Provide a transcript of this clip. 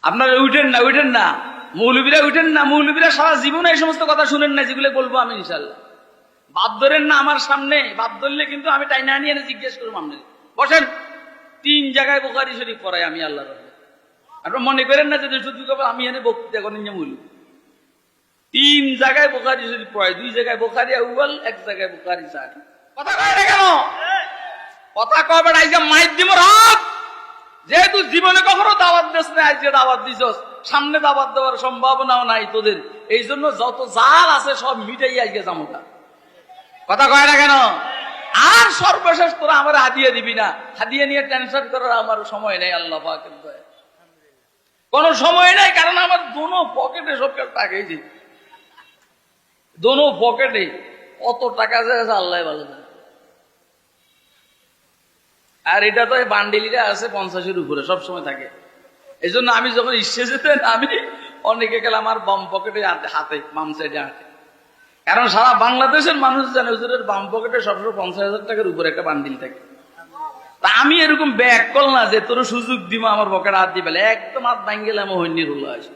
আপনারা উঠেন না, উঠেন না, মৌলবীরা উঠেন না। মৌলবীরা সারা জীবন এই সমস্ত কথা শুনেন না যেগুলো বলবো আমি ইনশাল্লাহ। বাদ ধরেন না আমার সামনে, বাদ ধরলে কিন্তু আমি টাইনা নিয়ে জিজ্ঞেস করবো। আপনি বসেন, 3 জায়গায় বুখারী শরীফ পড়াই আমি আল্লাহর রহমতে। আপনারা মনে করেন না যে শুধু আমি এনে বক্তৃতা করেন যে মৌলবী। 3 জায়গায় বুখারী শরীফ পড়াই, 2 জায়গায় বুখারী আউয়াল, 1 জায়গায় বুখারী সানি। কথা কয় না কেন? কথা কবে আজকে মাইক দিব রাত, যেহেতু জীবনে কখনো দাওয়াত দিস না, আজকে দাওয়াত দিছস, সামনে দাওয়াত দেওয়ার সম্ভাবনাও নাই তোদের, এই জন্য যত জাল আছে সব মিটাই আজকে জামুকা। কথা কয় না কেন? আর সর্বশেষ তোরা আমার হাদিয়া দিবি না, হাদিয়া নিয়ে টেনশন করার আমার সময় নেই। আল্লাহ পাকের দয়া, কোনো সময় নাই, কারণ আমার দোনো পকেটে সব টাকা, এই যে দোনো পকেটে কত টাকা আছে আল্লাহ ভালো জানে। আর এটা তো বান্ডিলিটা আছে 50-এর উপরে সবসময় থাকে। এই জন্য আমি যখন ইচ্ছে যেতেন, আমি অনেকে গেলে আমার বাম পকেটে হাতে, বাম সাইডে হাতে, কারণ সারা বাংলাদেশের মানুষ জানে হুজুরের বাম পকেটে সবসময় 50,000 টাকার উপরে একটা বান্ডিল থাকে। তা আমি এরকম ব্যাগ করল না যে তোর সুযোগ দিব আমার পকেটে হাত দিবে, একদম হাত ভাঙ গেলে আমার হইনি রুল আসে।